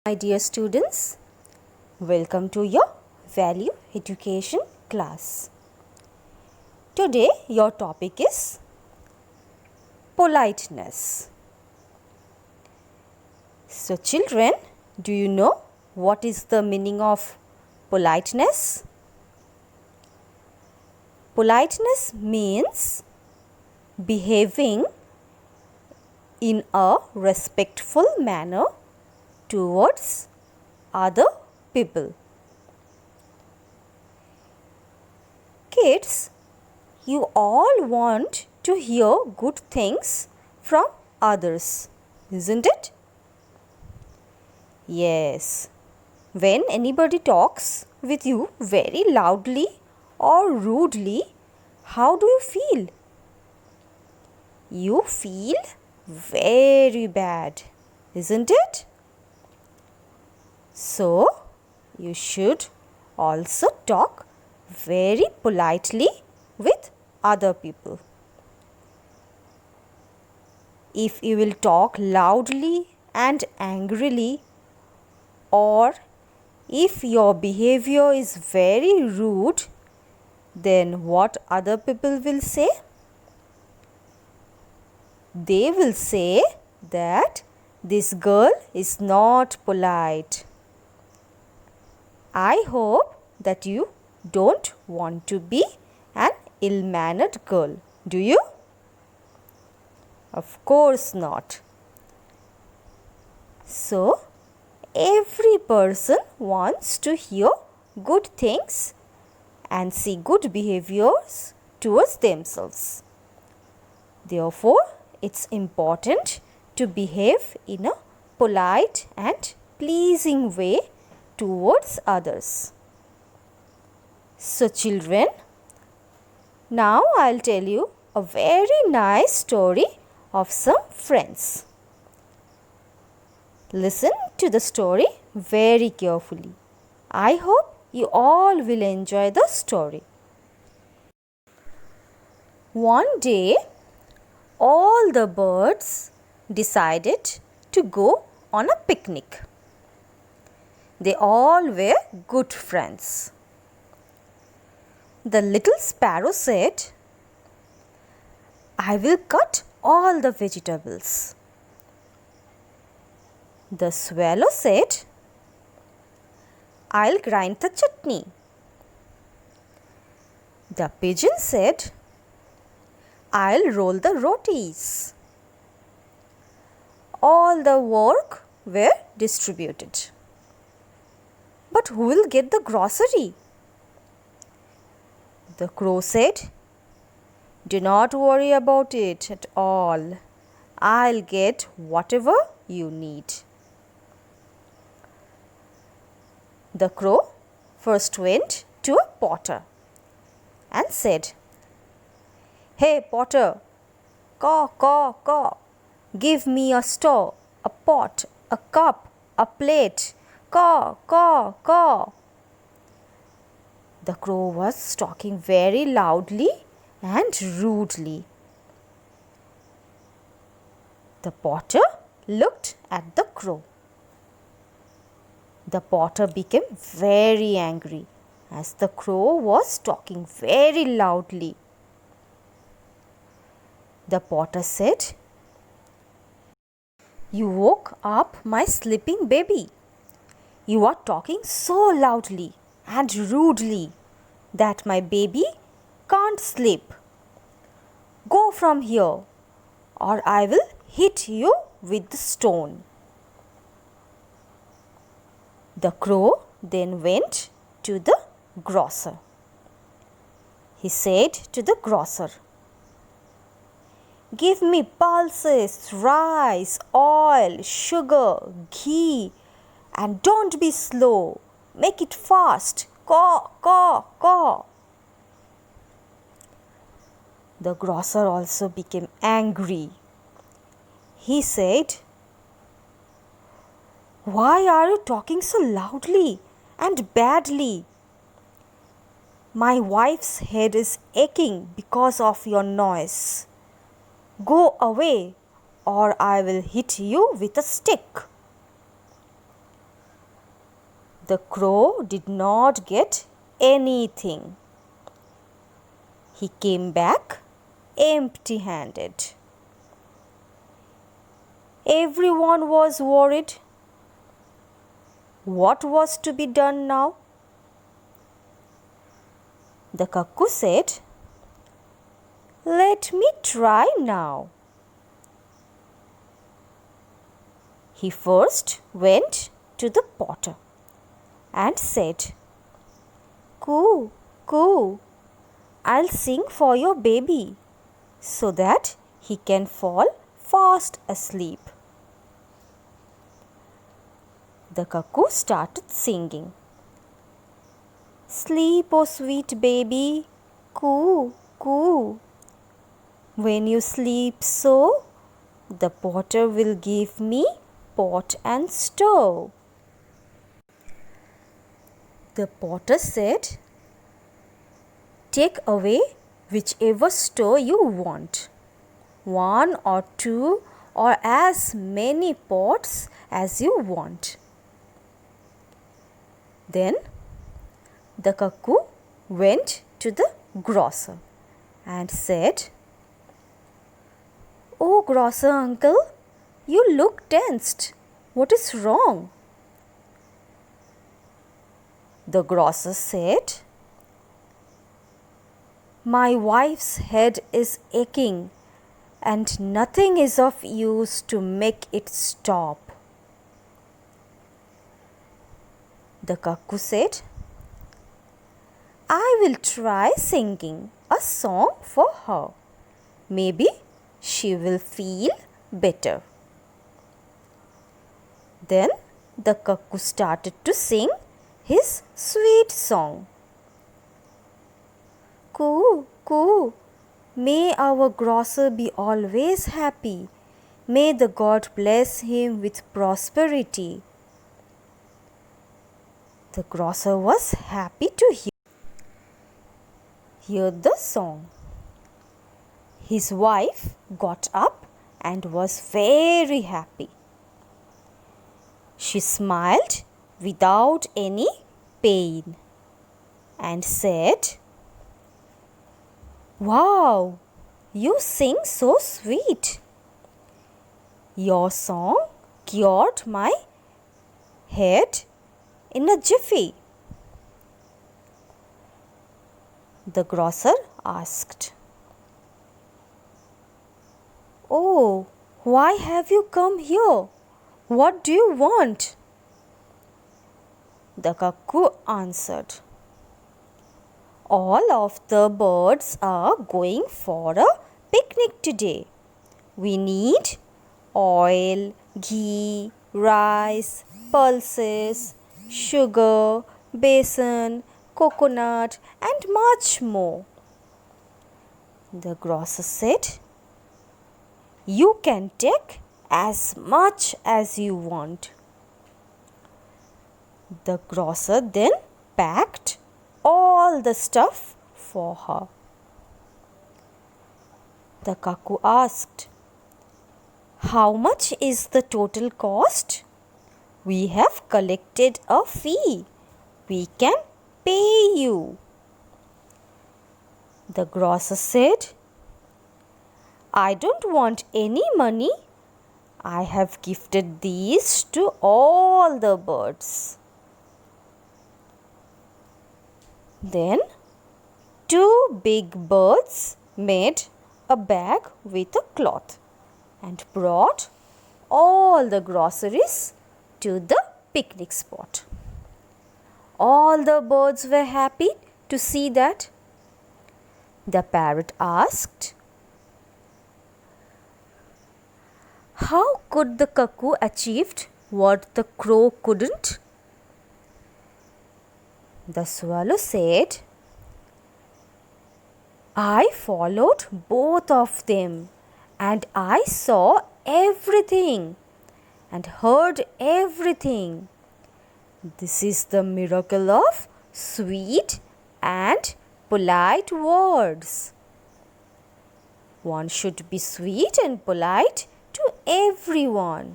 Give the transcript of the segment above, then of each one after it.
My dear students, welcome to your value education class. Today your topic is politeness. So children, do you know what is the meaning of politeness? Politeness means behaving in a respectful manner towards other people. Kids, you all want to hear good things from others, isn't it? Yes. When anybody talks with you very loudly or rudely, how do you feel? You feel very bad, isn't it? So, you should also talk very politely with other people. If you will talk loudly and angrily, or if your behavior is very rude, then what other people will say? They will say that this girl is not polite. I hope that you don't want to be an ill-mannered girl, do you? Of course not. So, every person wants to hear good things and see good behaviors towards themselves. Therefore, it's important to behave in a polite and pleasing way towards others. So children, now I'll tell you a very nice story of some friends. Listen to the story very carefully. I hope you all will enjoy the story. One day, all the birds decided to go on a picnic. They all were good friends. The little sparrow said, I will cut all the vegetables. The swallow said, I'll grind the chutney. The pigeon said, I'll roll the rotis. All the work were distributed. But who will get the grocery? The crow said, do not worry about it at all. I'll get whatever you need. The crow first went to a potter and said, Hey potter, caw, caw, caw. Give me a straw, a pot, a cup, a plate. Caw, caw, caw. The crow was talking very loudly and rudely. The potter looked at the crow. The potter became very angry as the crow was talking very loudly. The potter said, You woke up my sleeping baby. You are talking so loudly and rudely that my baby can't sleep. Go from here, or I will hit you with the stone. The crow then went to the grocer. He said to the grocer, Give me pulses, rice, oil, sugar, ghee, and don't be slow. Make it fast. Caw, caw, caw. The grocer also became angry. He said, Why are you talking so loudly and badly? My wife's head is aching because of your noise. Go away, or I will hit you with a stick. The crow did not get anything. He came back empty-handed. Everyone was worried. What was to be done now? The cuckoo said, "Let me try now." He first went to the potter and said, "Coo, coo, I'll sing for your baby so that he can fall fast asleep." The cuckoo started singing. "Sleep, oh sweet baby, coo, coo. When you sleep so, the potter will give me pot and stove." The potter said, "Take away whichever stove you want, 1 or 2 or as many pots as you want." Then the cuckoo went to the grocer and said, "Oh, grocer uncle, you look tensed. What is wrong?" The grocer said, "My wife's head is aching and nothing is of use to make it stop." The cuckoo said, "I will try singing a song for her. Maybe she will feel better." Then the cuckoo started to sing his sweet song. "Coo, coo, may our grocer be always happy. May the God bless him with prosperity." The grocer was happy to hear the song. His wife got up and was very happy. She smiled without any pain and said, "Wow, you sing so sweet. Your song cured my head in a jiffy." The grocer asked, "Oh, why have you come here? What do you want?" The cuckoo answered, "All of the birds are going for a picnic today. We need oil, ghee, rice, pulses, sugar, besan, coconut, and much more." The grocer said, "You can take as much as you want." The grocer then packed all the stuff for her. The cuckoo asked, "How much is the total cost? We have collected a fee. We can pay you." The grocer said, "I don't want any money. I have gifted these to all the birds." Then 2 big birds made a bag with a cloth and brought all the groceries to the picnic spot. All the birds were happy to see that. The parrot asked, "How could the cuckoo achieve what the crow couldn't?" The swallow said, "I followed both of them and I saw everything and heard everything. This is the miracle of sweet and polite words. One should be sweet and polite to everyone."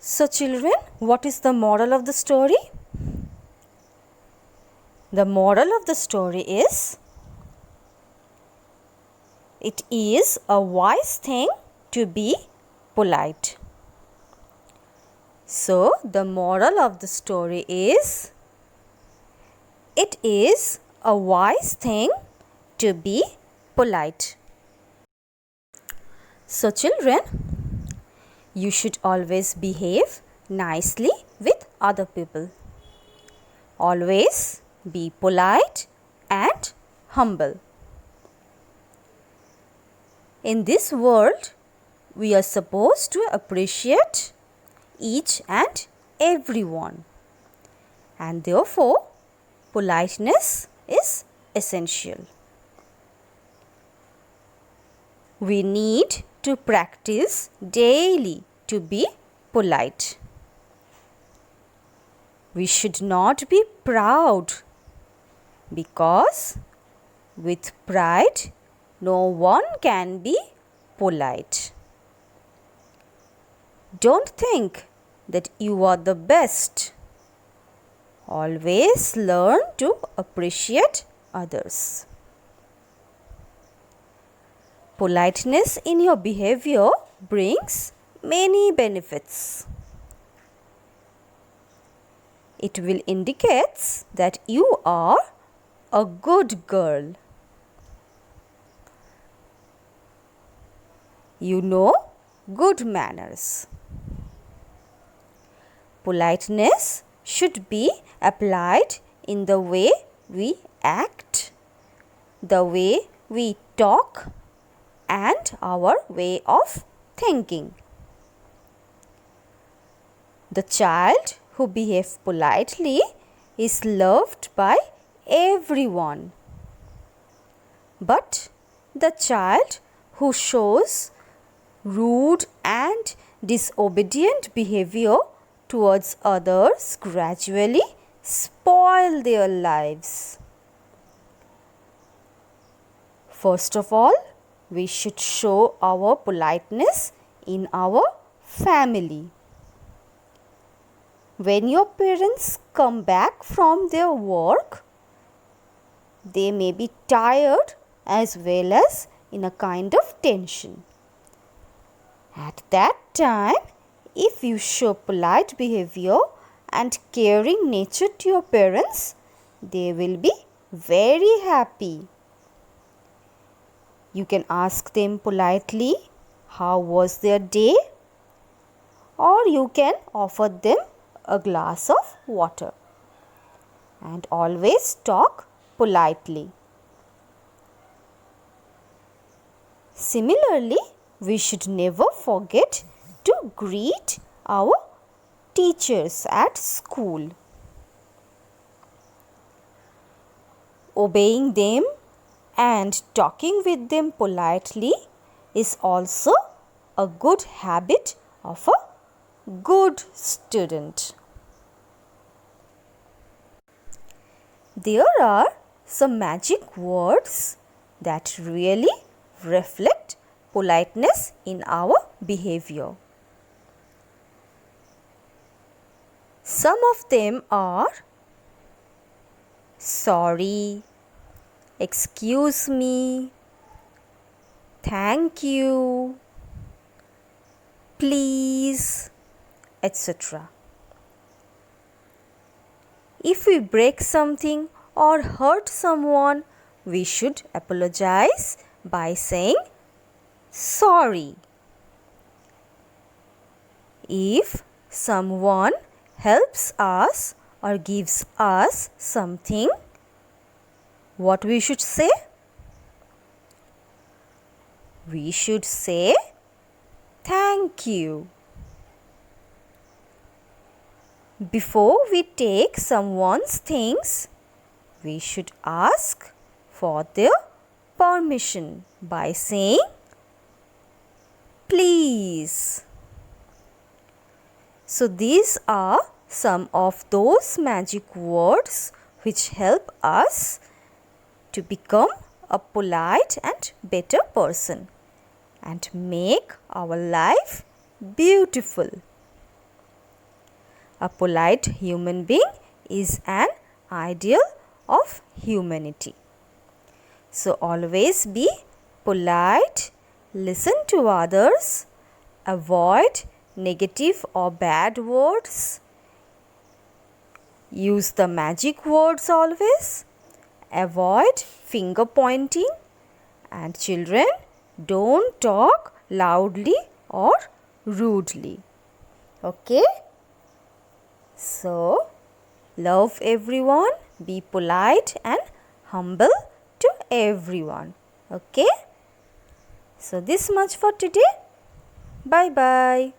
So children, what is the moral of the story? The moral of the story is, it is a wise thing to be polite. So the moral of the story is, it is a wise thing to be polite. So children, you should always behave nicely with other people. Always be polite and humble. In this world, we are supposed to appreciate each and everyone, and therefore politeness is essential. We need to practice daily to be polite. We should not be proud, because with pride no one can be polite. Don't think that you are the best. Always learn to appreciate others. Politeness in your behavior brings many benefits. It will indicate that you are a good girl. You know good manners. Politeness should be applied in the way we act, the way we talk, and our way of thinking. The child who behaves politely is loved by everyone. But the child who shows rude and disobedient behavior towards others gradually spoil their lives. First of all, we should show our politeness in our family. When your parents come back from their work, they may be tired as well as in a kind of tension. At that time, if you show polite behavior and caring nature to your parents, they will be very happy. You can ask them politely, how was their day? Or you can offer them a glass of water. And always talk politely. Similarly, we should never forget to greet our teachers at school. Obeying them and talking with them politely is also a good habit of a good student. There are some magic words that really reflect politeness in our behavior. Some of them are sorry, excuse me, thank you, please, etc. If we break something or hurt someone, we should apologize by saying sorry. If someone helps us or gives us something, what we should say? We should say thank you. Before we take someone's things, we should ask for their permission by saying please. So these are some of those magic words which help us to become a polite and better person and make our life beautiful. A polite human being is an ideal of humanity. So always be polite, listen to others, avoid negative or bad words, use the magic words always, avoid finger pointing, and children, don't talk loudly or rudely. Okay? So, love everyone, be polite and humble to everyone. Okay? So, this much for today. Bye bye.